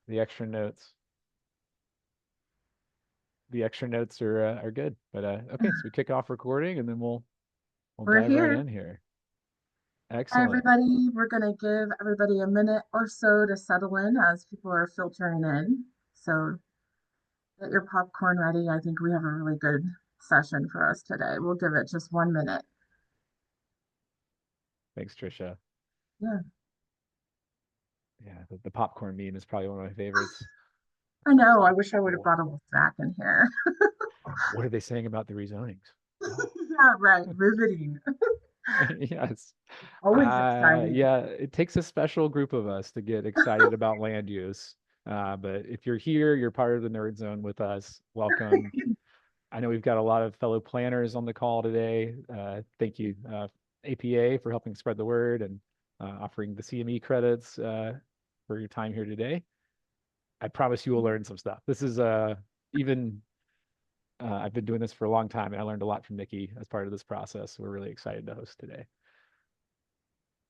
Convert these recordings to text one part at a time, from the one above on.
The extra notes. The extra notes are good. But okay, so we kick off recording and then we'll We're dive right here. in here. Hi, Excellent. everybody. We're going to give everybody a minute or so to settle in as people are filtering in. So get your popcorn ready. I think we have a really good session for us today. We'll give it just 1 minute. Thanks, Trisha. Yeah, Yeah, the popcorn meme is probably one of my favorites. I know. I So, wish I would have brought a little snack in here. what are they saying about the rezonings? Oh, Yeah, right. Riveting. yes. Always exciting. Yeah, it takes a special group of us to get excited about land use. But if you're here, you're part of the nerd zone with us. Welcome. I know we've got a lot of fellow planners on the call today. Thank you, APA, for helping spread the word and offering the CME credits for your time here today. I promise you will learn some stuff. This is even I've been doing this for a long time, and I learned a lot from Niki as part of this process. We're really excited to host today.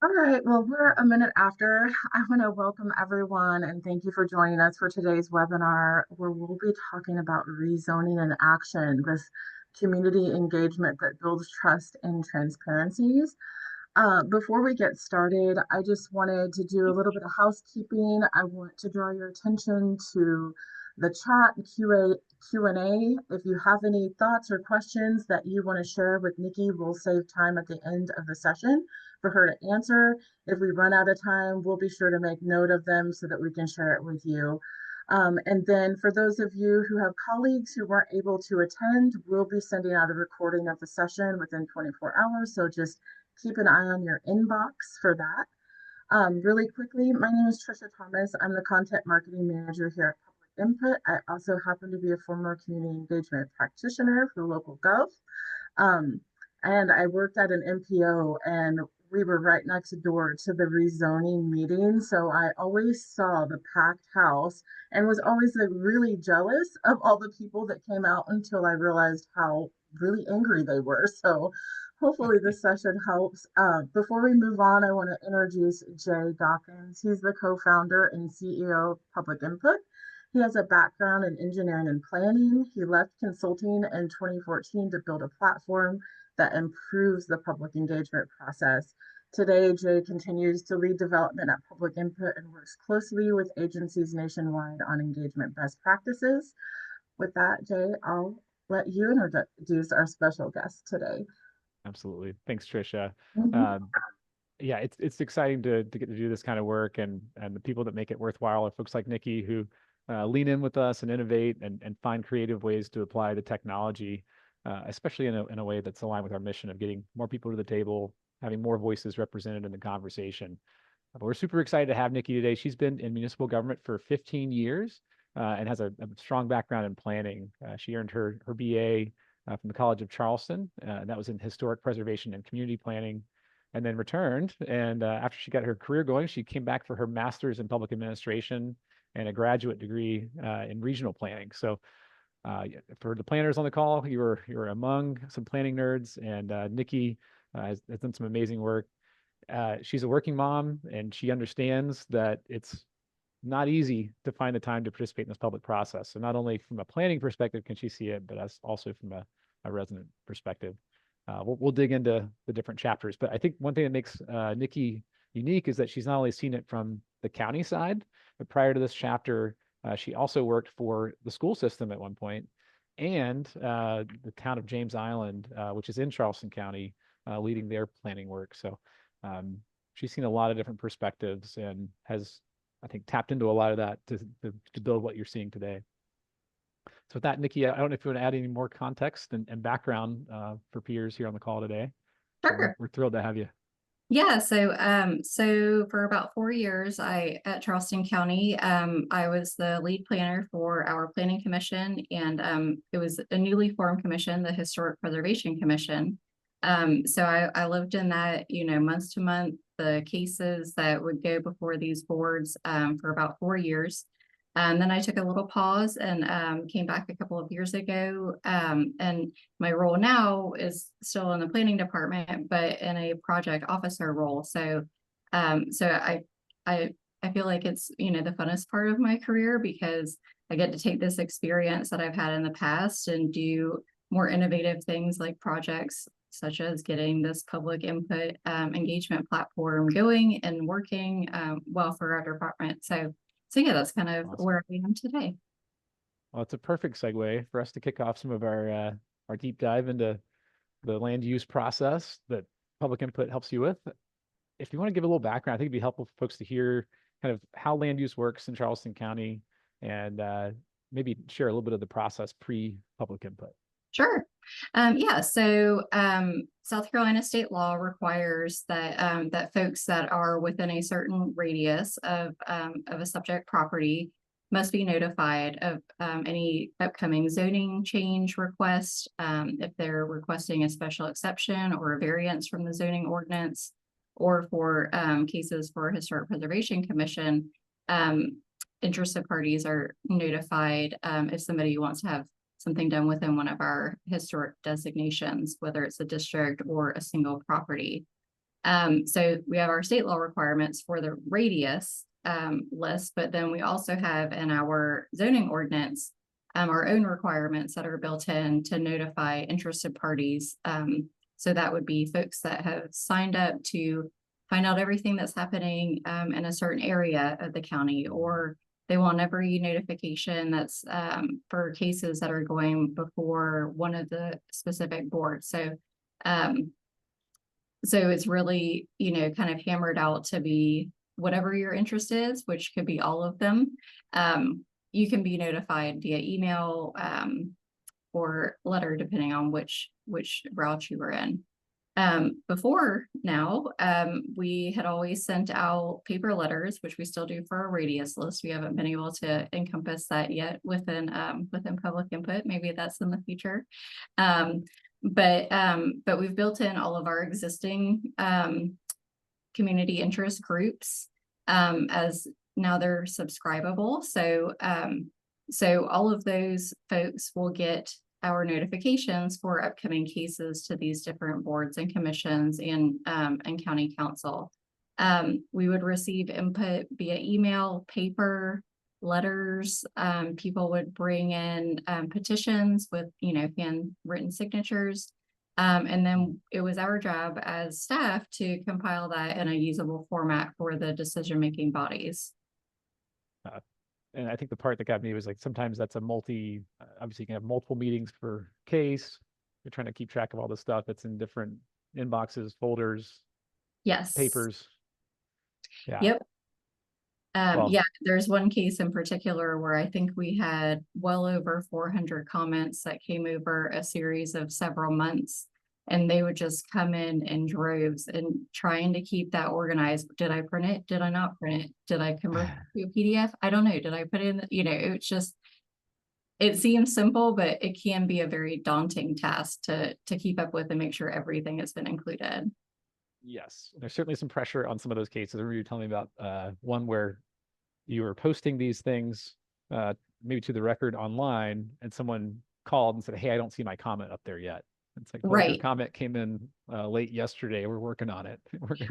All right, well, we're a minute after. I want to welcome everyone and thank you for joining us for today's webinar, where we'll be talking about rezoning in action, this community engagement that builds trust and transparencies. Before we get started, I just wanted to do a little bit of housekeeping. I want to draw your attention to the chat and Q&A. If you have any thoughts or questions that you want to share with Niki, we'll save time at the end of the session for her to answer. If we run out of time, we'll be sure to make note of them so that we can share it with you. And then for those of you who have colleagues who weren't able to attend, we'll be sending out a recording of the session within 24 hours. So just keep an eye on your inbox for that. Really quickly, my name is Trisha Thomas. I'm the content marketing manager here at Public Input. I also happen to be a former community engagement practitioner for local gov. Um, and I worked at an MPO and we were right next door to the rezoning meeting. So I always saw the packed house and was always like really jealous of all the people that came out until I realized how really angry they were. So hopefully this session helps. Before we move on, I want to introduce Jay Dawkins. He's the co-founder and CEO of Public Input. He has a background in engineering and planning. He left consulting in 2014 to build a platform that improves the public engagement process. Today, Jay continues to lead development at Public Input and works closely with agencies nationwide on engagement best practices. With that, Jay, I'll let you introduce our special guest today. Absolutely. Thanks, Trisha. Mhm. Um, yeah, it's exciting to get to do this kind of work, and the people that make it worthwhile are folks like Niki who lean in with us and innovate and find creative ways to apply the technology, especially in a way that's aligned with our mission of getting more people to the table, having more voices represented in the conversation. But we're super excited to have Niki today. She's been in municipal government for 15 years and has a strong background in planning. She earned her BA from the College of Charleston, and that was in historic preservation and community planning, and then returned. And after she got her career going, she came back for her master's in public administration and a graduate degree in regional planning. So for the planners on the call, you're among some planning nerds, and Niki has done some amazing work. She's a working mom, and she understands that it's not easy to find the time to participate in this public process. So not only from a planning perspective can she see it, but as also from a resident perspective. We'll dig into the different chapters, but I think one thing that makes Niki unique is that she's not only seen it from the county side, but prior to this chapter, she also worked for the school system at one point and the town of James Island, which is in Charleston County, leading their planning work. So um, she's seen a lot of different perspectives and has, I think, tapped into a lot of that to build what you're seeing today. So with that, Niki, I don't know if you want to add any more context and background for peers here on the call today, but we're, Sure. we're thrilled to have you. Yeah, so for about 4 years, at Charleston County, I was the lead planner for our planning commission, and it was a newly formed commission, the Historic Preservation Commission. So I lived in that, month to month, the cases that would go before these boards for about 4 years. And then I took a little pause and came back a couple of years ago. And my role now is still in the planning department, but in a project officer role. So I I feel like it's, the funnest part of my career because I get to take this experience that I've had in the past and do more innovative things like projects such as getting this public input engagement platform going and working well for our department. So yeah, that's kind of Awesome. where I am today. Well, it's a perfect segue for us to kick off some of our deep dive into the land use process that public input helps you with. If you want to give a little background, I think it'd be helpful for folks to hear kind of how land use works in Charleston County and maybe share a little bit of the process pre-public input. Sure. Yeah. So South Carolina state law requires that that folks that are within a certain radius of a subject property must be notified of any upcoming zoning change request, if they're requesting a special exception or a variance from the zoning ordinance, or for cases for Historic Preservation Commission. Interested parties are notified if somebody wants to have something done within one of our historic designations, whether it's a district or a single property. So we have our state law requirements for the radius list, but then we also have in our zoning ordinance our own requirements that are built in to notify interested parties. So that would be folks that have signed up to find out everything that's happening in a certain area of the county, or they want every notification that's for cases that are going before one of the specific boards. So it's really, kind of hammered out to be whatever your interest is, which could be all of them. You can be notified via email or letter, depending on which route you were in. Before now, we had always sent out paper letters, which we still do for our radius list. We haven't been able to encompass that yet within public input. Maybe that's in the future. But we've built in all of our existing community interest groups as now they're subscribable. So all of those folks will get our notifications for upcoming cases to these different boards and commissions and county council. We would receive input via email, paper, letters. People would bring in petitions with, handwritten signatures. And then it was our job as staff to compile that in a usable format for the decision-making bodies. And I think the part that got me was like, sometimes that's a obviously you can have multiple meetings per case. You're trying to keep track of all the stuff that's in different inboxes, folders, Yes. papers. Yeah. Yep. Yeah, there's one case in particular where I think we had well over 400 comments that came over a series of several months, and they would just come in droves, and trying to keep that organized. Did I print it? Did I not print it? Did I convert it to a PDF? I don't know. Did I put in, it's just, it seems simple, but it can be a very daunting task to keep up with and make sure everything has been included. Yes, there's certainly some pressure on some of those cases. I remember you telling me about one where you were posting these things, maybe to the record online, and someone called and said, "Hey, I don't see my comment up there yet." It's like, well, right. Your comment came in late yesterday. We're working on it.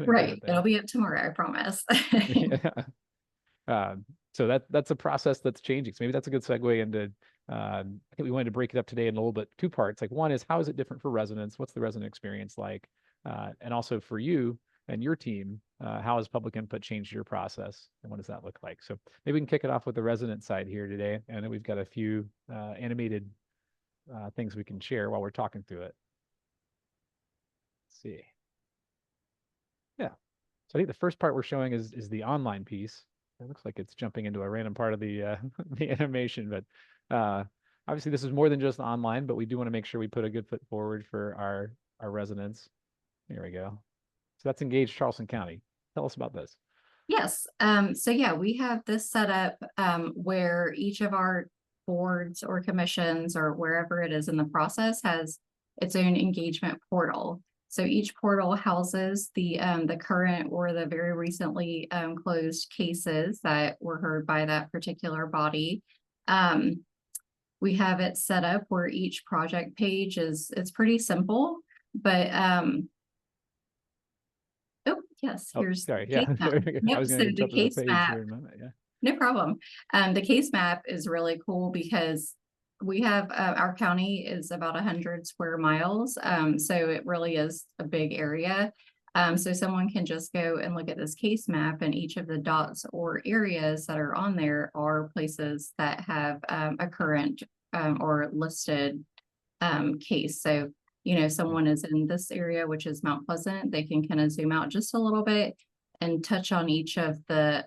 Right. It'll be up tomorrow, I promise. Yeah. So that's a process that's changing. So maybe that's a good segue into, I think we wanted to break it up today in a little bit, two parts. Like, one is, how is it different for residents? What's the resident experience like? And also for you and your team, how has public input changed your process, and what does that look like? So maybe we can kick it off with the resident side here today. And then we've got a few animated things we can share while we're talking through it. Let's see. Yeah. So I think the first part we're showing is the online piece. It looks like it's jumping into a random part of the the animation, but obviously this is more than just online, but we do want to make sure we put a good foot forward for our residents. There we go. So that's Engage Charleston County. Tell us about this. Yes. So yeah, we have this set up where each of our boards or commissions or wherever it is in the process has its own engagement portal. So each portal houses the current or the very recently closed cases that were heard by that particular body. We have it set up where each project page it's pretty simple, but Yes, Oh, here's sorry. the Yeah. case map. I Yep, was so going to the jump to the case page map, here in a moment. Yeah. no problem. The case map is really cool because we have our county is about 100 square miles. So it really is a big area. So someone can just go and look at this case map, and each of the dots or areas that are on there are places that have a current or listed case. So, someone is in this area, which is Mount Pleasant, they can kind of zoom out just a little bit and touch on each of the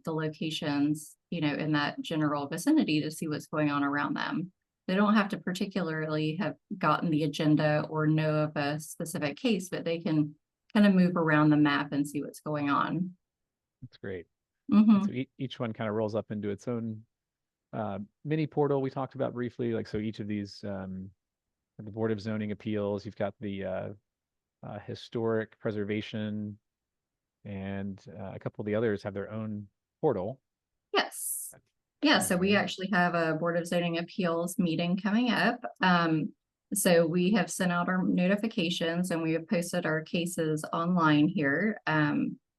locations, in that general vicinity to see what's going on around them. They don't have to particularly have gotten the agenda or know of a specific case, but they can kind of move around the map and see what's going on. That's great. Mhm. So each one kind of rolls up into its own mini portal we talked about briefly. Like, so each of these, the Board of Zoning Appeals, you've got the historic preservation, and a couple of the others have their own portal. Yes. Yeah, so we actually have a Board of Zoning Appeals meeting coming up. So we have sent out our notifications and we have posted our cases online here.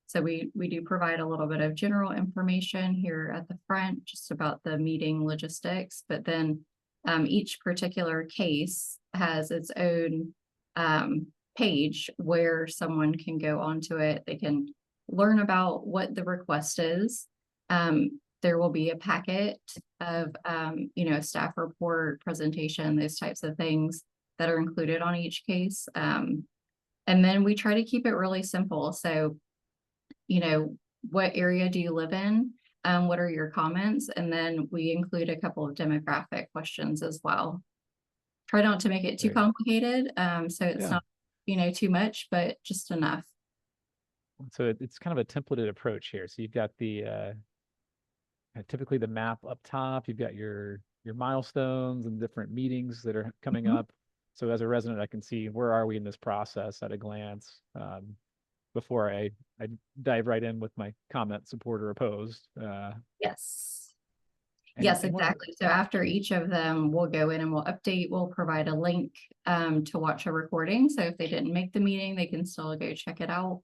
So we do provide a little bit of general information here at the front, just about the meeting logistics, but then each particular case has its own page where someone can go onto it. They can learn about what the request is. There will be a packet of, a staff report, presentation, those types of things that are included on each case. And then we try to keep it really simple. So, what area do you live in? What are your comments? And then we include a couple of demographic questions as well. Try not to make it too complicated. So it's not, too much, but just enough. So it's kind of a templated approach here. So you've got the typically the map up top. You've got your milestones and different meetings that are coming up. So as a resident, I can see where are we in this process at a glance before I dive right in with my comment, support or opposed. Yes. Yes, exactly. So after each of them, we'll go in and we'll update. We'll provide a link to watch a recording. So if they didn't make the meeting, they can still go check it out.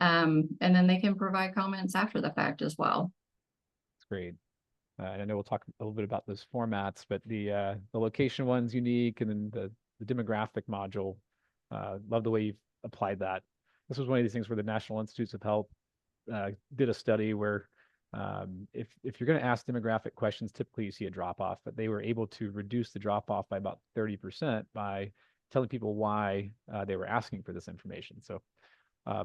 And then they can provide comments after the fact as well. That's great. I know we'll talk a little bit about those formats, but the location one's unique, and then the demographic module. Love the way you've applied that. This was one of these things where the National Institutes of Health did a study where if you're going to ask demographic questions, typically you see a drop off, but they were able to reduce the drop off by about 30% by telling people why they were asking for this information. So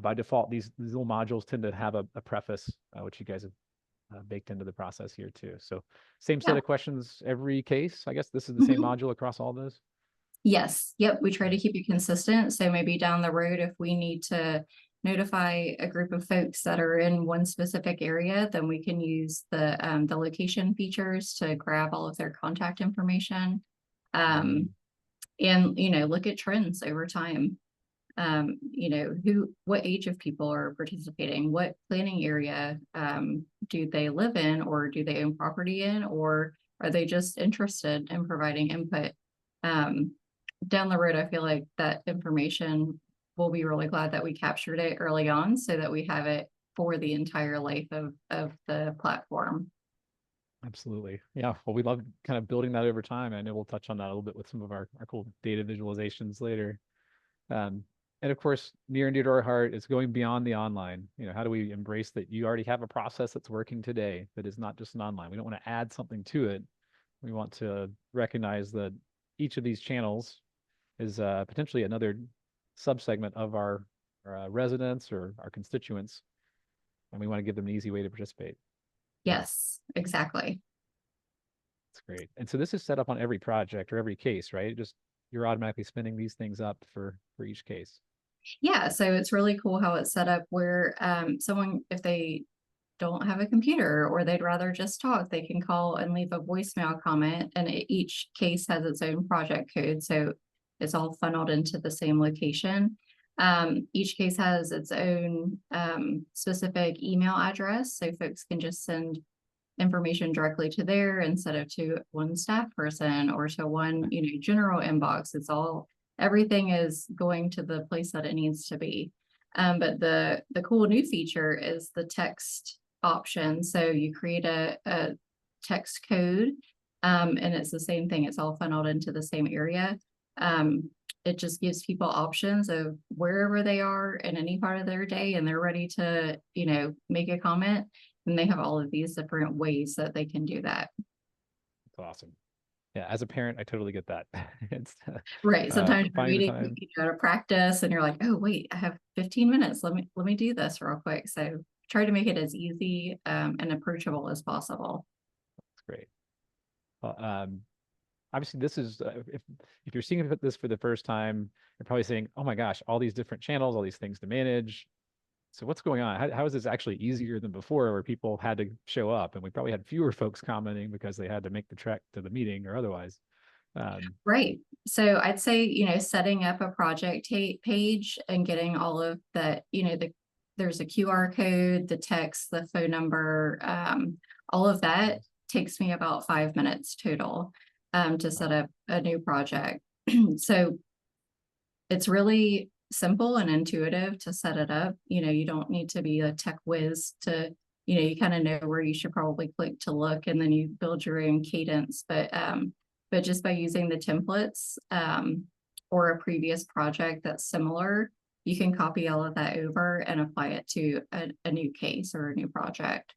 by default, these little modules tend to have a preface, which you guys have baked into the process here too. So same set of questions every case. I guess this is the same module across all those. Yes. Yep. We try to keep it consistent. So maybe down the road, if we need to notify a group of folks that are in one specific area, then we can use the location features to grab all of their contact information. And look at trends over time. What age of people are participating, what planning area do they live in, or do they own property in, or are they just interested in providing input? Down the road, I feel like that information, we'll be really glad that we captured it early on so that we have it for the entire life of the platform. Absolutely. Yeah. Well, we love kind of building that over time. I know we'll touch on that a little bit with some of our cool data visualizations later. And of course, near and dear to our heart is going beyond the online. How do we embrace that you already have a process that's working today that is not just an online? We don't want to add something to it. We want to recognize that each of these channels is potentially another subsegment of our residents or our constituents, and we want to give them an easy way to participate. Yes, exactly. That's great. And so this is set up on every project or every case, right? You're automatically spinning these things up for each case. Yeah, so it's really cool how it's set up where someone, if they don't have a computer or they'd rather just talk, they can call and leave a voicemail comment, and each case has its own project code. So it's all funneled into the same location. Each case has its own specific email address, so folks can just send information directly to there instead of to one staff person or to one, general inbox. Everything is going to the place that it needs to be. But the cool new feature is the text option. So you create a text code, and it's the same thing. It's all funneled into the same area. It just gives people options of wherever they are in any part of their day, and they're ready to, make a comment. And they have all of these different ways that they can do that. That's awesome. Yeah, as a parent, I totally get that. It's right. Sometimes you're finding the reading, time. to practice, and you're like, oh wait, I have 15 minutes. Let me do this real quick. So try to make it as easy and approachable as possible. That's great. Obviously, this is if you're seeing this for the first time, you're probably saying, "Oh my gosh, all these different channels, all these things to manage." So what's going on? How is this actually easier than before, where people had to show up, and we probably had fewer folks commenting because they had to make the trek to the meeting or otherwise? Right. So I'd say, setting up a project page and getting all of that, there's a QR code, the text, the phone number, all of that takes me about 5 minutes total to set up a new project. So it's really simple and intuitive to set it up. You don't need to be a tech whiz to, you kind of know where you should probably click to look, and then you build your own cadence. But just by using the templates or a previous project that's similar, you can copy all of that over and apply it to a new case or a new project.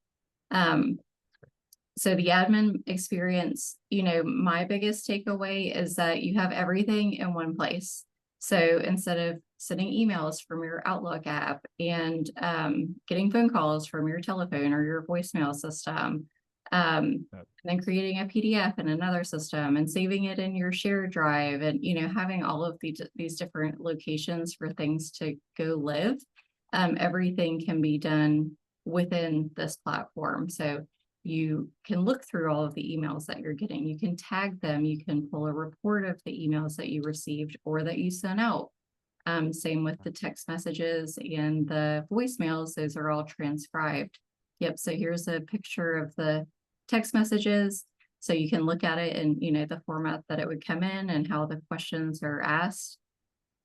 So the admin experience, my biggest takeaway is that you have everything in one place. So instead of sending emails from your Outlook app and getting phone calls from your telephone or your voicemail system, and then creating a PDF in another system and saving it in your shared drive, and having all of these different locations for things to go live, everything can be done within this platform. So you can look through all of the emails that you're getting. You can tag them. You can pull a report of the emails that you received or that you sent out. Same with the text messages and the voicemails. Those are all transcribed. Yep. So here's a picture of the text messages. So you can look at it in, the format that it would come in and how the questions are asked.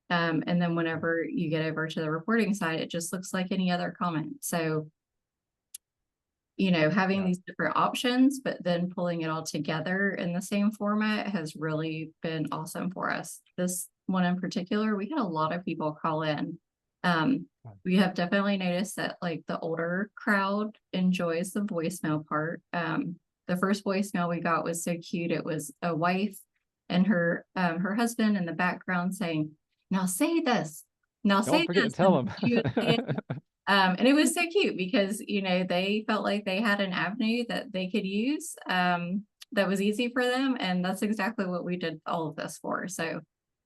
And then whenever you get over to the reporting side, it just looks like any other comment. So having these different options, but then pulling it all together in the same format has really been awesome for us. This one in particular, we had a lot of people call in. We have definitely noticed that like the older crowd enjoys the voicemail part. The first voicemail we got was so cute. It was a wife and her husband in the background saying, "Now say this. Now say Don't forget this." to tell them. And it was so cute because, they felt like they had an avenue that they could use that was easy for them. And that's exactly what we did all of this for. So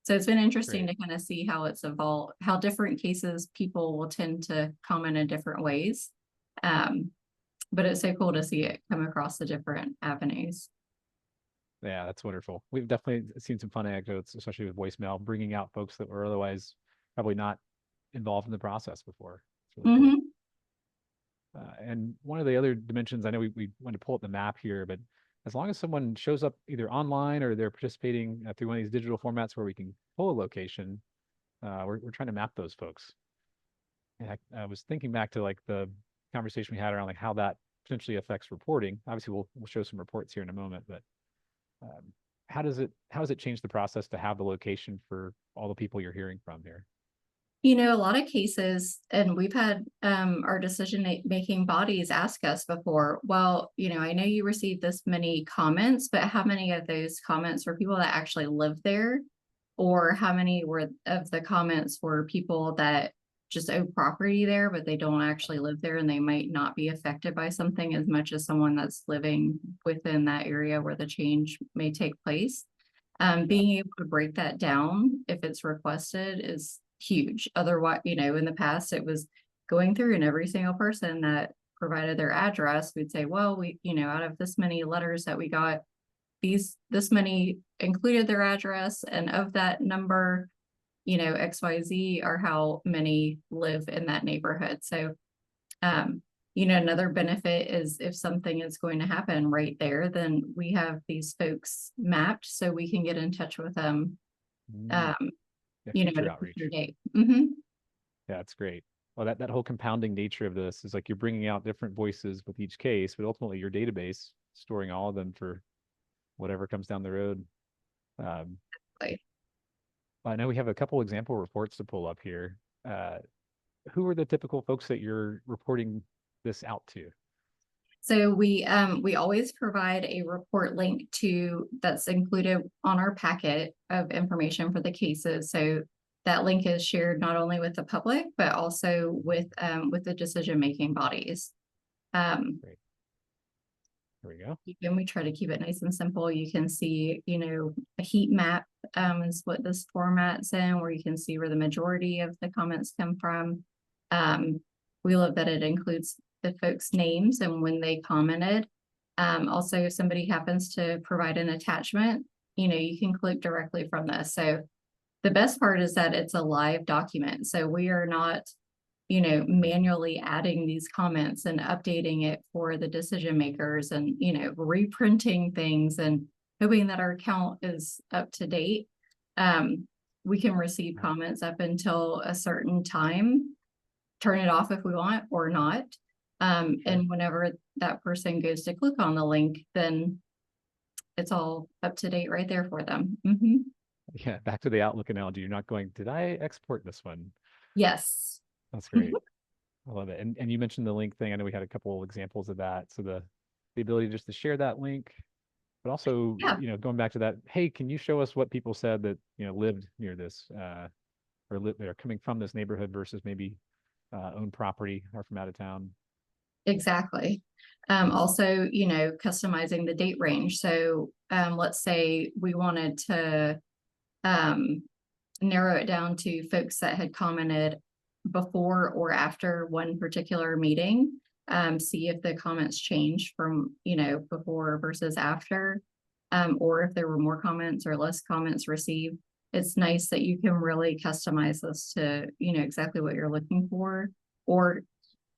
it's been interesting to kind of see how it's evolved, how different cases people will tend to comment in different ways. But it's so cool to see it come across the different avenues. Yeah, that's wonderful. We've definitely seen some fun anecdotes, especially with voicemail, bringing out folks that were otherwise probably not involved in the process before. It's really cool. And one of the other dimensions, I know we want to pull up the map here, but as long as someone shows up either online or they're participating through one of these digital formats where we can pull a location, we're trying to map those folks. And I was thinking back to like the conversation we had around like how that potentially affects reporting. Obviously, we'll show some reports here in a moment, but how does it change the process to have the location for all the people you're hearing from here? A lot of cases, and we've had our decision-making bodies ask us before, well, I know you received this many comments, but how many of those comments were people that actually live there? Or how many of the comments were people that just own property there, but they don't actually live there, and they might not be affected by something as much as someone that's living within that area where the change may take place? Being able to break that down if it's requested is huge. Otherwise, in the past, it was going through and every single person that provided their address, we'd say, well, we, out of this many letters that we got, this many included their address, and of that number, XYZ are how many live in that neighborhood. So, another benefit is if something is going to happen right there, then we have these folks mapped so we can get in touch with them. Future outreach. Date. Yeah, it's great. well, that whole compounding nature of this is like you're bringing out different voices with each case, but ultimately your database storing all of them for whatever comes down the road. Like, I know we have a couple example reports to pull up here. Who are the typical folks that you're reporting this out to? so we always provide a report link that's included on our packet of information for the cases. So that link is shared not only with the public, but also with the decision-making bodies. Great. There we go. And we try to keep it nice and simple. You can see, a heat map is what this format's in, where you can see where the majority of the comments come from. We love that it includes the folks' names and when they commented. Also, if somebody happens to provide an attachment, you can click directly from this. So the best part is that it's a live document. So we are not, manually adding these comments and updating it for the decision makers and, reprinting things and hoping that our count is up to date. We can receive comments up until a certain time, turn it off if we want or not. And whenever that person goes to click on the link, then it's all up to date right there for them. Mm-hmm. Yeah, back to the Outlook analogy. You're not going, did I export this one? Yes. That's great. I love it. And you mentioned the link thing. I know we had a couple examples of that. So the ability just to share that link, but also, going back to that, hey, can you show us what people said that, lived near this, or they're coming from this neighborhood versus maybe own property or from out of town? Exactly. Also, customizing the date range. So let's say we wanted to narrow it down to folks that had commented before or after one particular meeting, see if the comments changed from, before versus after, or if there were more comments or less comments received. It's nice that you can really customize this to, exactly what you're looking for, or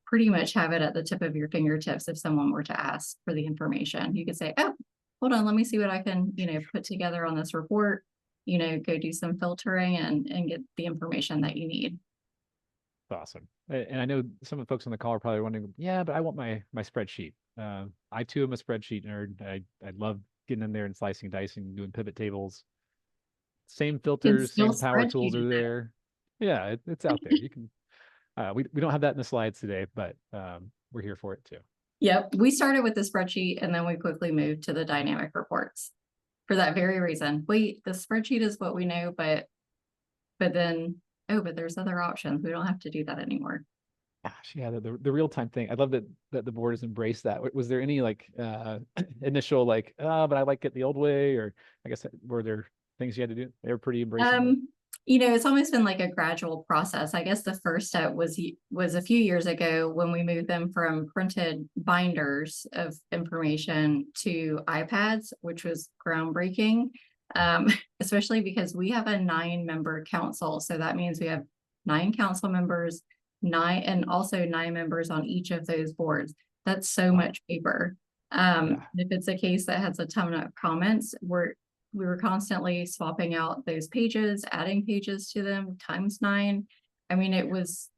pretty much have it at the tip of your fingertips. If someone were to ask for the information, you could say, oh, hold on, let me see what I can, put together on this report, go do some filtering and get the information that you need. Awesome. And I know some of the folks on the call are probably wondering, yeah, but I want my spreadsheet. I too am a spreadsheet nerd. I love getting in there and slicing, dicing, doing pivot tables. Same filters, same power tools are there. Yeah, it's out there. You can. We don't have that in the slides today, but we're here for it too. Yep, we started with the spreadsheet and then we quickly moved to the dynamic reports for that very reason. Wait, the spreadsheet is what we know, but then, oh, but there's other options. We don't have to do that anymore. Gosh, yeah, the real-time thing. I love that the board has embraced that. Was there any like initial like, but I like it the old way, or I guess were there things you had to do? They were pretty embracing. It's almost been like a gradual process. I guess the first step was a few years ago when we moved them from printed binders of information to iPads, which was groundbreaking, especially because we have a 9-member council. So that means we have 9 council members, 9 members on each of those boards. That's so much paper. If it's a case that has a ton of comments, we were constantly swapping out those pages, adding pages to them times 9. I mean, it was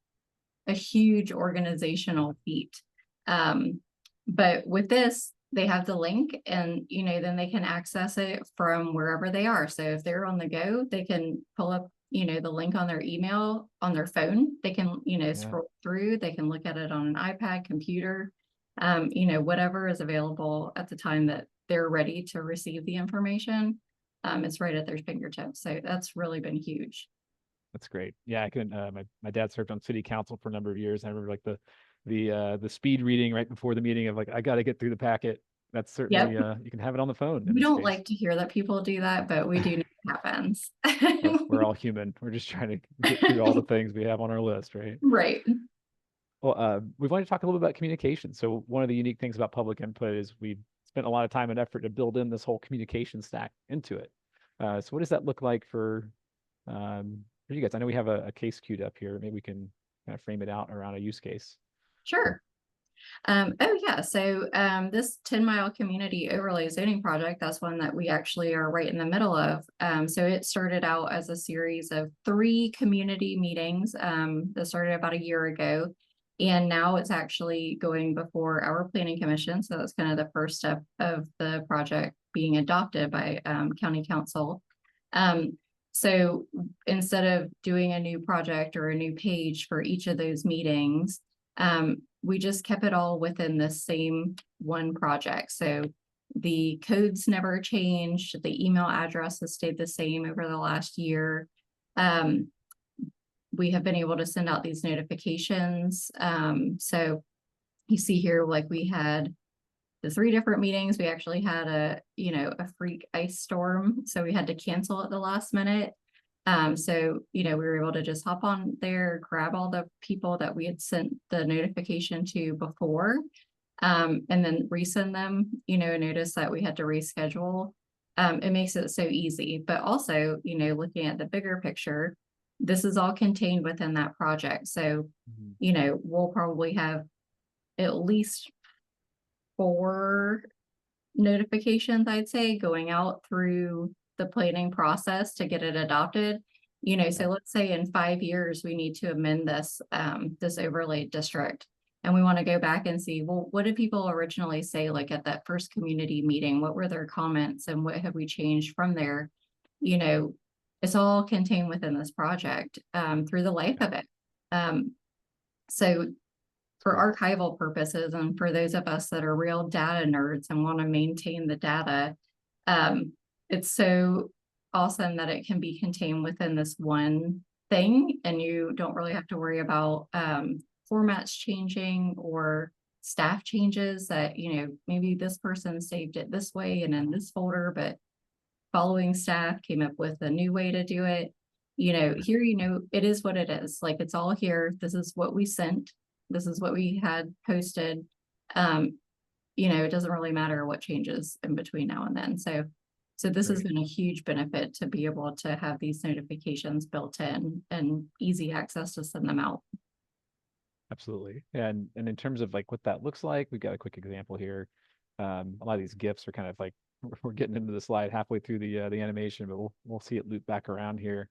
a huge organizational feat. But with this, they have the link and, then they can access it from wherever they are. So if they're on the go, they can pull up, the link on their email, on their phone. They can, scroll through, they can look at it on an iPad, computer, whatever is available at the time that they're ready to receive the information. It's right at their fingertips. So that's really been huge. That's great. Yeah, I couldn't. My dad served on city council for a number of years. I remember like the speed reading right before the meeting of like, I got to get through the packet. That's certainly you can have it on the phone. We don't like to hear that people do that, but we do know it happens. We're all human. We're just trying to get through all the things we have on our list, right? Right. Well, we wanted to talk a little bit about communication. So one of the unique things about public input is we've spent a lot of time and effort to build in this whole communication stack into it. So what does that look like for you guys? I know we have a case queued up here. Maybe we can kind of frame it out around a use case. Sure. Oh yeah, so this 10-mile community overlay zoning project, that's one that we actually are right in the middle of. So it started out as a series of 3 community meetings that started about a year ago. And now it's actually going before our planning commission. So that's kind of the first step of the project being adopted by county council. So instead of doing a new project or a new page for each of those meetings, we just kept it all within the same one project. So the codes never changed. The email address has stayed the same over the last year. We have been able to send out these notifications. So you see here, like we had the 3 different meetings. We actually had a freak ice storm. So we had to cancel at the last minute. So, we were able to just hop on there, grab all the people that we had sent the notification to before, and then resend them, notice that we had to reschedule. It makes it so easy, but also, looking at the bigger picture, this is all contained within that project. So, we'll probably have at least 4 notifications, I'd say, going out through the planning process to get it adopted. So let's say in 5 years we need to amend this this overlay district, and we want to go back and see, well, what did people originally say, like at that first community meeting? What were their comments and what have we changed from there? It's all contained within this project through the life of it. So for archival purposes, and for those of us that are real data nerds and want to maintain the data, it's so awesome that it can be contained within this one thing, and you don't really have to worry about formats changing or staff changes that, maybe this person saved it this way and in this folder, but following staff came up with a new way to do it. Here, it is what it is. Like, it's all here. This is what we sent. This is what we had posted. It doesn't really matter what changes in between now and then. So this has been a huge benefit to be able to have these notifications built in and easy access to send them out. Absolutely. And in terms of like what that looks like, we've got a quick example here. A lot of these GIFs are kind of like, we're getting into the slide halfway through the animation, but we'll see it loop back around here.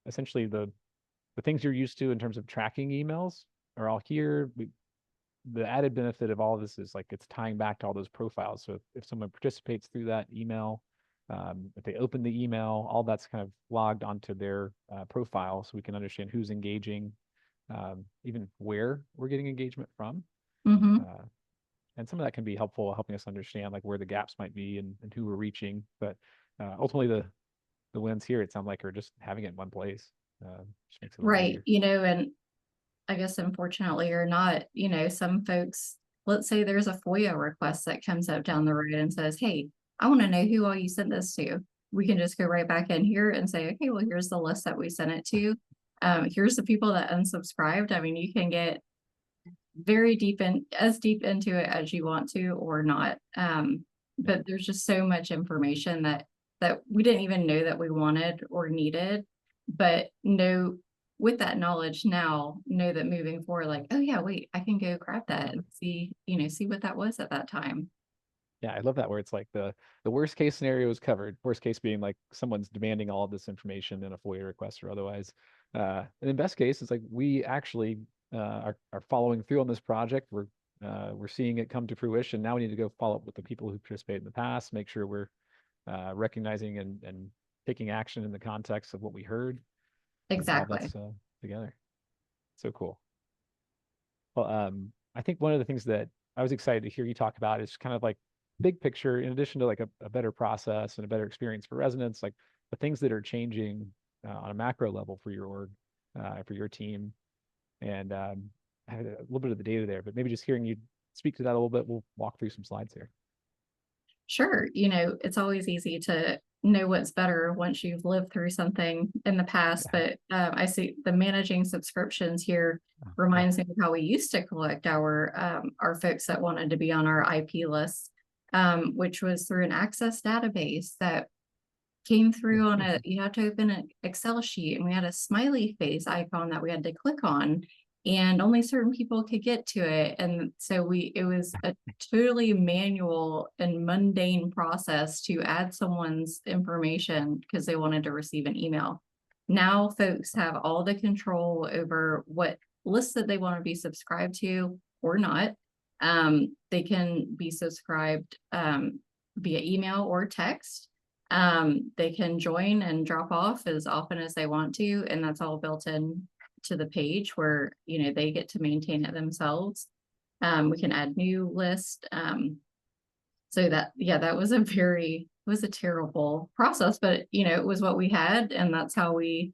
Essentially, the things you're used to in terms of tracking emails are all here. The added benefit of all of this is like it's tying back to all those profiles. So if someone participates through that email, if they open the email, all that's kind of logged onto their profile, so we can understand who's engaging, even where we're getting engagement from. And some of that can be helpful, helping us understand like where the gaps might be and who we're reaching. But ultimately, the wins here, it sounds like, are just having it in one place. Just makes it right. easier. And I guess unfortunately or not, some folks, let's say there's a FOIA request that comes up down the road and says, hey, I want to know who all you sent this to. We can just go right back in here and say, okay, well, here's the list that we sent it to. Here's the people that unsubscribed. I mean, you can get very deep into it as you want to or not. But there's just so much information that we didn't even know that we wanted or needed. But with that knowledge now, know that moving forward, like, oh yeah, wait, I can go grab that and see what that was at that time. Yeah, I love that, where it's like the worst case scenario is covered. Worst case being like someone's demanding all of this information in a FOIA request or otherwise. And in best case, it's like we actually are following through on this project. We're seeing it come to fruition. Now we need to go follow up with the people who participated in the past, make sure we're recognizing and taking action in the context of what we heard. Exactly. All that's together. So cool. Well, I think one of the things that I was excited to hear you talk about is kind of like big picture, in addition to like a better process and a better experience for residents, like the things that are changing on a macro level for your org, for your team. And I had a little bit of the data there, but maybe just hearing you speak to that a little bit, we'll walk through some slides here. Sure. It's always easy to know what's better once you've lived through something in the past, but I see the managing subscriptions here reminds me of how we used to collect our folks that wanted to be on our IP list, which was through an access database that came through you had to open an Excel sheet, and we had a smiley face icon that we had to click on. and only certain people could get to it. And so it was a totally manual and mundane process to add someone's information because they wanted to receive an email. Now folks have all the control over what lists that they want to be subscribed to or not. They can be subscribed via email or text. They can join and drop off as often as they want to, and that's all built in to the page where, you know, they get to maintain it themselves. We can add new lists. So that, yeah, that was it was a terrible process, but you know, it was what we had, and that's how it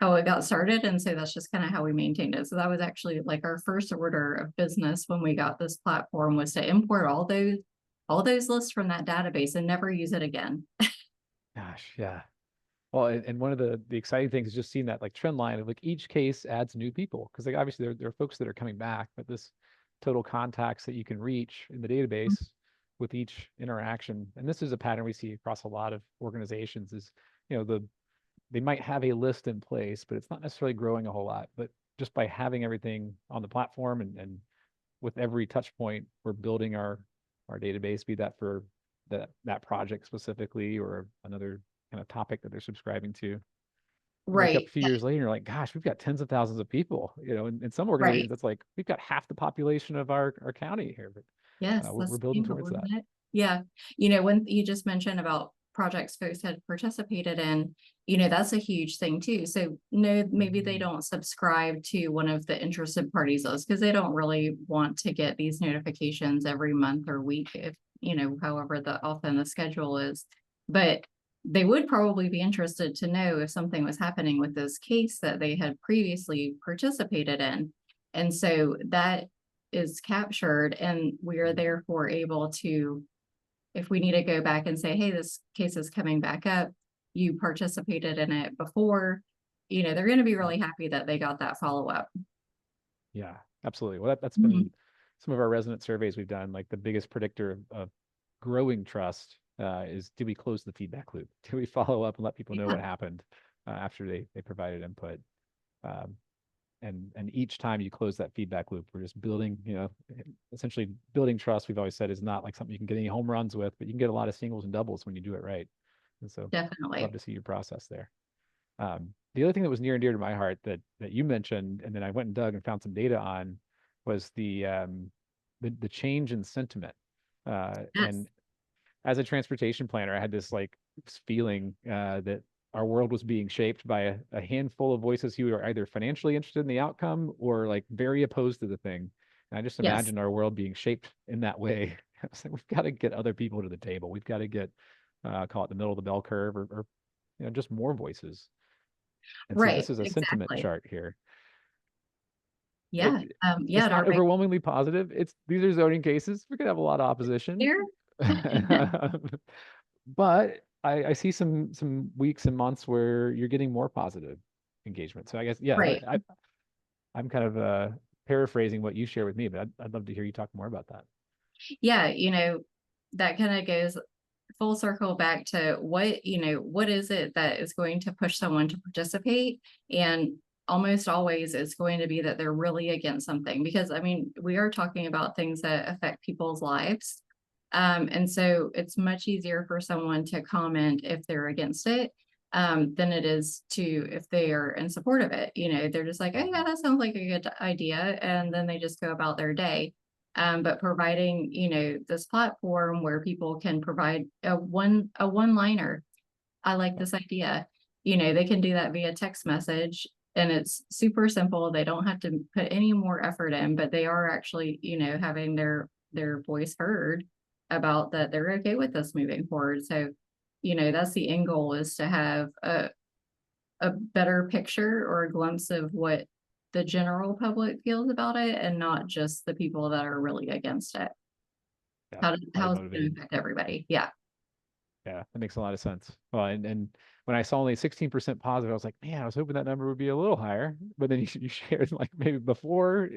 got started. And so that's just kind of how we maintained it. So that was actually like our first order of business when we got this platform, was to import all those lists from that database and never use it again. Gosh, yeah. Well, and one of the exciting things is just seeing that like trend line of like each case adds new people, because like obviously there are folks that are coming back, but this total contacts that you can reach in the database with each interaction, and this is a pattern we see across a lot of organizations, is, you know, they might have a list in place, but it's not necessarily growing a whole lot. But just by having everything on the platform and with every touch point, we're building our database, be that for that project specifically or another kind of topic that they're subscribing to. And wake up Right. a few years later, you're like, gosh, we've got tens of thousands of people, you know, in some Right. organizations, that's like, we've got half the population of our county here, but Yes, we're building towards that. Yeah. You know, when you just mentioned about projects folks had participated in, you know, that's a huge thing too. So no, maybe they don't subscribe to one of the interested parties lists because they don't really want to get these notifications every month or week, if, you know, however often the schedule is. But they would probably be interested to know if something was happening with this case that they had previously participated in. And so that is captured, and we are therefore able to, if we need to go back and say, hey, this case is coming back up, you participated in it before, you know, they're going to be really happy that they got that follow-up. Yeah, absolutely. Well, that's been some of our resident surveys we've done. Like the biggest predictor of growing trust is, do we close the feedback loop? Do we follow up and let people know what happened after they provided input? And each time you close that feedback loop, we're just building, you know, essentially building trust. We've always said is not like something you can get any home runs with, but you can get a lot of singles and doubles when you do it right. And so Definitely. love to see your process there. The other thing that was near and dear to my heart that you mentioned, and then I went and dug and found some data on, was the change in sentiment. And as a transportation planner, I had this like feeling that our world was being shaped by a handful of voices who are either financially interested in the outcome or like very opposed to the thing. And I just imagined our world being shaped in that way. I was like, we've got to get other people to the table. We've got to get, call it the middle of the bell curve, or you know, just more voices. And so this is a sentiment chart here. Yeah. It's not overwhelmingly positive. These are zoning cases. We're gonna have a lot of opposition. Here. But I see some weeks and months where you're getting more positive engagement. So I guess, yeah, right. I'm kind of paraphrasing what you share with me, but I'd love to hear you talk more about that. Yeah, you know, that kind of goes full circle back to what, you know, what is it that is going to push someone to participate? And almost always it's going to be that they're really against something, because I mean, we are talking about things that affect people's lives. And so it's much easier for someone to comment if they're against it than it is to if they are in support of it. You know, they're just like, oh yeah, that sounds like a good idea. And then they just go about their day. But providing, you know, this platform where people can provide a one-liner, I like this idea. You know, they can do that via text message, and it's super simple. They don't have to put any more effort in, but they are actually, you know, having their voice heard about that they're okay with us moving forward. So, you know, that's the end goal, is to have a better picture or a glimpse of what the general public feels about it, and not just the people that are really against it. Yeah, how it's going to affect everybody. Yeah. Yeah, that makes a lot of sense. Well, and when I saw only 16% positive, I was like, man, I was hoping that number would be a little higher. But then you shared like maybe before,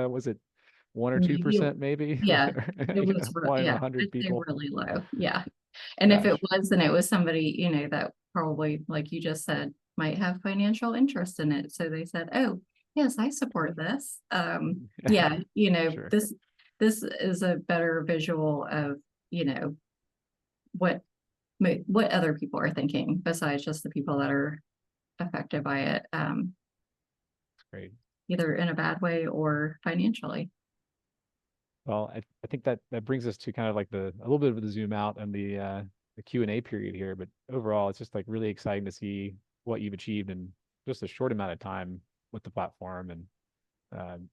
was it 1 or 2% maybe? Yeah, it was 1 in 100 people. really low. Yeah. And if it was, then it was somebody, you know, that probably, like you just said, might have financial interest in it. So they said, oh, yes, I support this. Yeah, Sure. this is a better visual of, what what other people are thinking besides just the people that are affected by it, Great. either in a bad way or financially. Well, I think that brings us to kind of like a little bit of the zoom out and the Q&A period here, but overall it's just like really exciting to see what you've achieved in just a short amount of time with the platform. And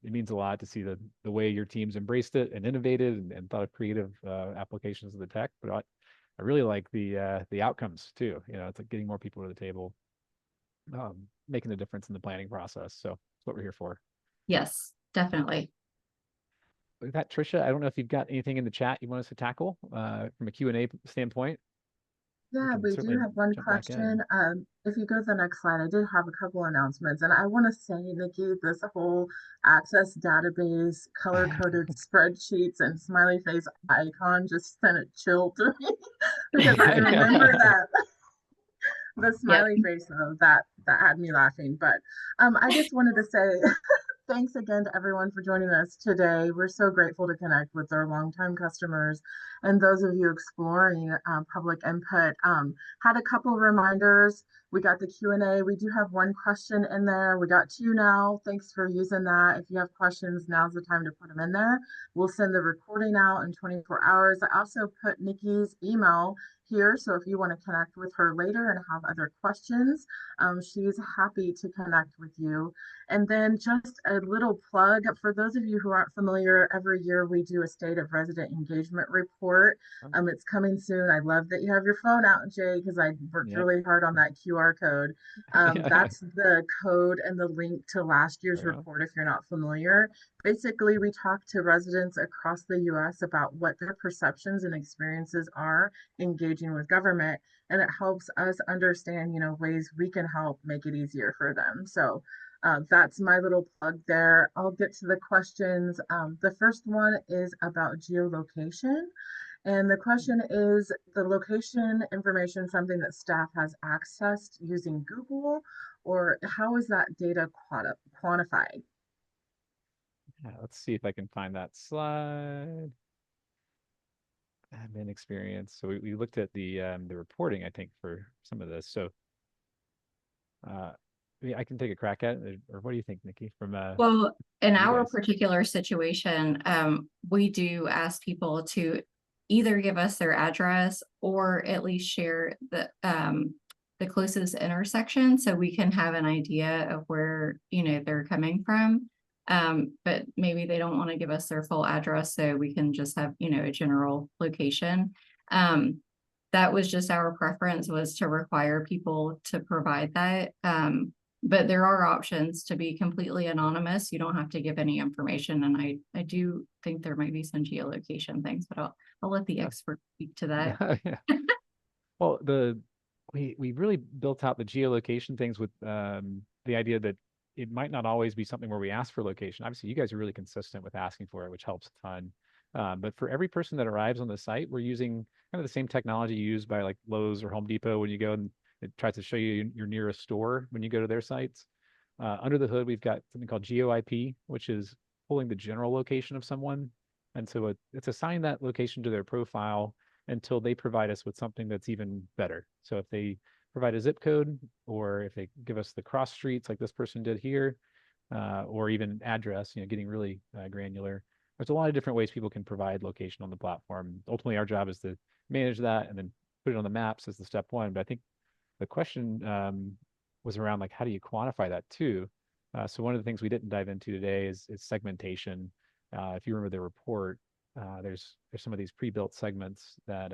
it means a lot to see the way your teams embraced it and innovated and thought of creative applications of the tech. But I really like the outcomes too. It's like getting more people to the table, making a difference in the planning process. So that's what we're here for. Yes, definitely. With that, Trisha, I don't know if you've got anything in the chat you want us to tackle from a Q&A standpoint. Yeah, Can we do certainly have one jump back question. in. If you go to the next slide, I did have a couple announcements, and I want to say, Nikki, this whole Access database, color-coded spreadsheets, and smiley face icon just sent a chill to me because I remember that the Yep. smiley face though that had me laughing. But I just wanted to say thanks again to everyone for joining us today. We're so grateful to connect with our longtime customers and those of you exploring public input. Had a couple reminders. We got the Q&A. We do have one question in there. We got two now. Thanks for using that. If you have questions, now's the time to put them in there. We'll send the recording out in 24 hours. I also put Nikki's email here, so if you want to connect with her later and have other questions, she's happy to connect with you. And then just a little plug for those of you who aren't familiar, every year we do a state of resident engagement report. It's coming soon. I love that you have your phone out, Jay, because I worked Yep. really hard on that QR code. That's the code and the link to last year's report if you're not familiar. Basically, we talk to residents across the US about what their perceptions and experiences are engaging with government, and it helps us understand, ways we can help make it easier for them. So that's my little plug there. I'll get to the questions. The first one is about geolocation. And the question is the location information something that staff has accessed using Google, or how is that data quantified? Yeah, let's see if I can find that slide. Admin experience. So we looked at the reporting, I think, for some of this. So I can take a crack at it, or what do you think, Nikki? Well, in you our guys? particular situation, we do ask people to either give us their address or at least share the closest intersection so we can have an idea of where they're coming from. But maybe they don't want to give us their full address, so we can just have a general location. That was just our preference, was to require people to provide that. But there are options to be completely anonymous. You don't have to give any information. And I do think there might be some geolocation things, but I'll let the expert speak to that. Yeah. Well, we really built out the geolocation things with the idea that it might not always be something where we ask for location. Obviously, you guys are really consistent with asking for it, which helps a ton. But for every person that arrives on the site, we're using kind of the same technology used by like Lowe's or Home Depot when you go and it tries to show you your nearest store when you go to their sites. Under the hood, we've got something called GeoIP, which is pulling the general location of someone. And so it's assigned that location to their profile until they provide us with something that's even better. So if they provide a zip code, or if they give us the cross streets like this person did here, or even address, getting really granular. There's a lot of different ways people can provide location on the platform. Ultimately, our job is to manage that and then put it on the maps as the step one. But I think the question was around like, how do you quantify that too? So one of the things we didn't dive into today is segmentation. If you remember the report, there's some of these pre-built segments that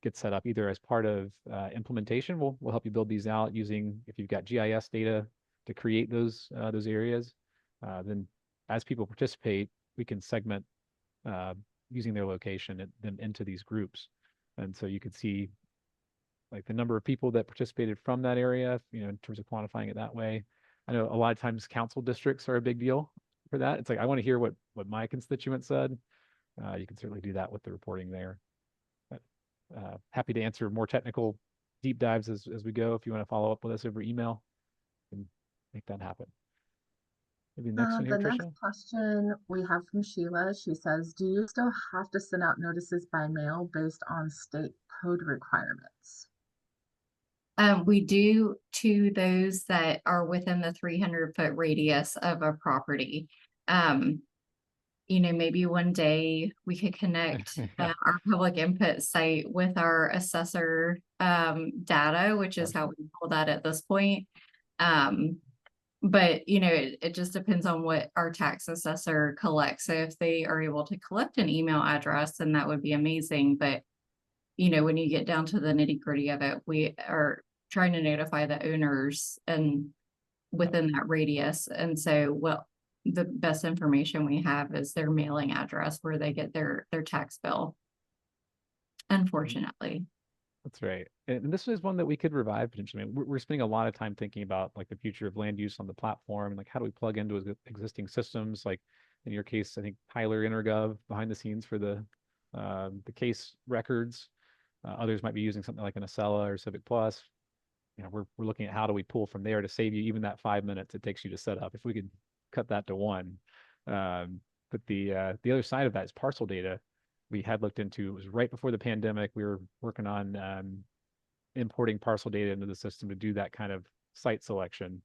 get set up either as part of implementation. We'll help you build these out using, if you've got GIS data to create those areas. Then as people participate, we can segment using their location them into these groups. And so you could see like the number of people that participated from that area, in terms of quantifying it that way. I know a lot of times council districts are a big deal for that. It's like, I want to hear what my constituent said. You can certainly do that with the reporting there. But happy to answer more technical deep dives as we go. If you want to follow up with us over email, and make that happen. Maybe next one here, The next Tricia. question we have from Sheila. She says, do you still have to send out notices by mail based on state code requirements? We do to those that are within the 300-foot radius of a property. Maybe one day we could connect Yeah. our public input site with our assessor data, which is how we pull that at this point. But it just depends on what our tax assessor collects. So if they are able to collect an email address, then that would be amazing. But when you get down to the nitty-gritty of it, we are trying to notify the owners and within that radius. And so the best information we have is their mailing address where they get their tax bill, unfortunately. That's right. And this is one that we could revive potentially. I mean, we're spending a lot of time thinking about like the future of land use on the platform and like how do we plug into existing systems? Like in your case, I think Tyler Intergov behind the scenes for the case records. Others might be using something like an Acela or Civic Plus. We're looking at how do we pull from there to save you even that 5 minutes it takes you to set up. If we could cut that to one. But the other side of that is parcel data. We had looked into, it was right before the pandemic. We were working on importing parcel data into the system to do that kind of site selection.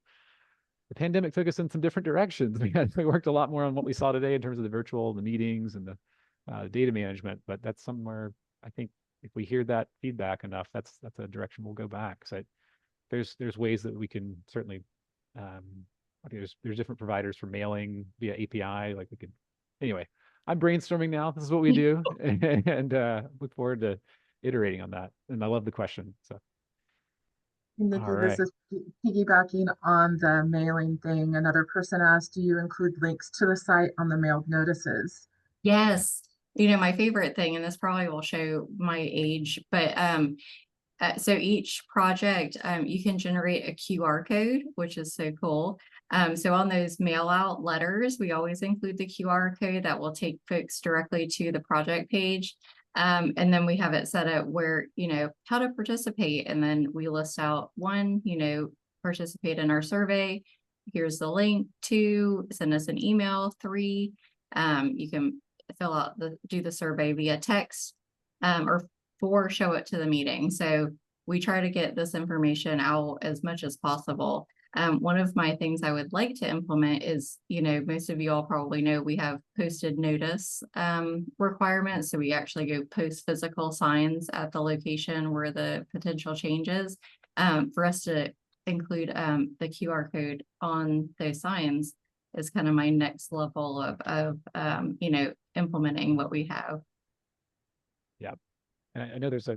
The pandemic took us in some different directions. We worked a lot more on what we saw today in terms of the meetings and the data management, but that's somewhere I think if we hear that feedback enough, that's a direction we'll go back. So there's ways that we can certainly there's different providers for mailing via API. Like we could, anyway, I'm brainstorming now. This is what we do, and look forward to iterating on that. And I love the question. So, Nikki, all this right. is piggybacking on the mailing thing. Another person asked, do you include links to the site on the mailed notices? Yes. My favorite thing, and this probably will show my age, but so each project, you can generate a QR code, which is so cool. So on those mail out letters, we always include the QR code that will take folks directly to the project page. And then we have it set up where, how to participate. And then we list out one, participate in our survey. Here's the link. 2, send us an email. 3, you can fill out do the survey via text, or 4, show it to the meeting. So we try to get this information out as much as possible. One of my things I would like to implement is, most of you all probably know we have posted notice requirements. So we actually go post physical signs at the location where the potential change is. For us to include the QR code on those signs is kind of my next level of implementing what we have. Yeah. And I know there's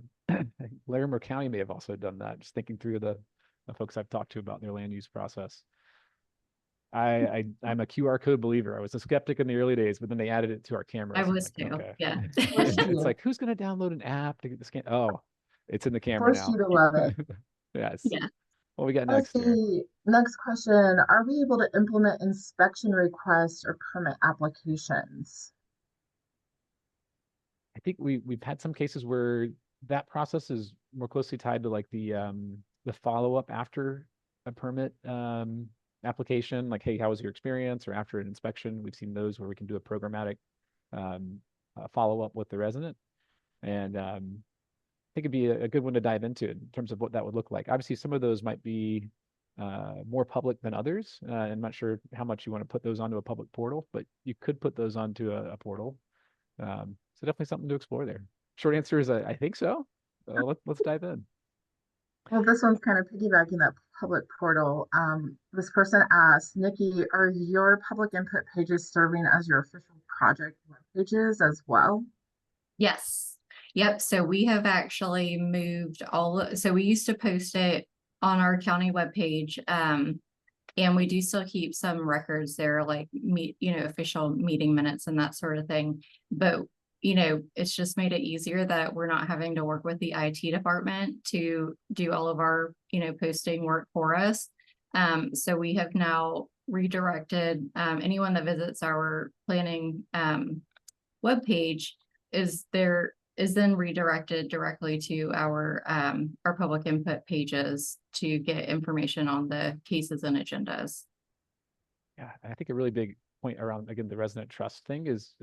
Larimer County may have also done that, just thinking through the folks I've talked to about their land use process. I'm a QR code believer. I was a skeptic in the early days, but then they added it to our cameras. I was like, too. okay. Yeah. It's like, who's going to download an app to get the scan? Oh, it's in the camera Forced now. you to love it. Yes. Yeah. What we got next here? Next question. Are we able to implement inspection requests or permit applications? I think we've had some cases where that process is more closely tied to like the follow-up after a permit application, like, hey, how was your experience? Or after an inspection, we've seen those where we can do a programmatic follow-up with the resident. And I think it'd be a good one to dive into in terms of what that would look like. Obviously, some of those might be more public than others. I'm not sure how much you want to put those onto a public portal, but you could put those onto a portal. So definitely something to explore there. Short answer is I think so. Let's dive in. Well, this one's kind of piggybacking that public portal. This person asked, Nikki, are your public input pages serving as your official project web pages as well? Yes. Yep. So we have actually moved so we used to post it on our county webpage. And we do still keep some records there, like official meeting minutes and that sort of thing. But it's just made it easier that we're not having to work with the IT department to do all of our, posting work for us. So we have now redirected anyone that visits our planning webpage is there is then redirected directly to our public input pages to get information on the cases and agendas. Yeah, I think a really big point around, again, the resident trust thing is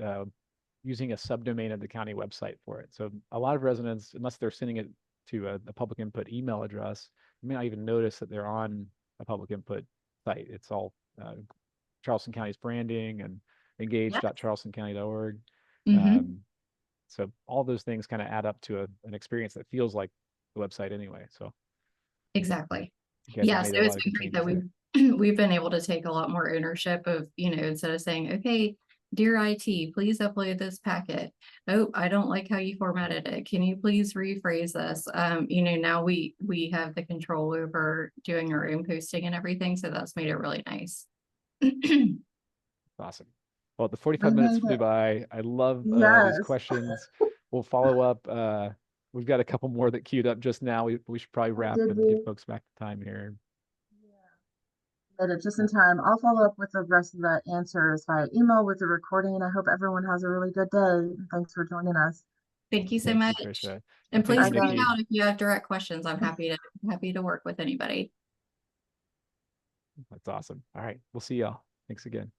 using a subdomain of the county website for it. So a lot of residents, unless they're sending it to a public input email address, you may not even notice that they're on a public input site. It's all Charleston County's branding and engage.charlestoncounty.org. So all those things kind of add up to an experience that feels like the website anyway. So exactly. you guys have So made a it's lot of been good great that changes we've been able to take a lot more ownership of, instead of saying, okay, dear IT, please upload this packet. Oh, I don't like how you formatted it. Can you please rephrase this? Now we have the control over doing our own posting and everything. So that's made it really nice. Awesome. Well, the 45 minutes flew by. I love these Yes. questions. We'll follow up. We've got a couple more that queued up just now. We should probably wrap and give folks back the time here. Made it just in time. I'll follow up with the rest of the answers via email with the recording. I hope everyone has a really good day. Thanks for joining us. Thank you so Thank much. you, Tricia. And please thank you, reach Niki. out if you have direct questions. I'm happy to work with anybody. That's awesome. All right. We'll see y'all. Thanks again.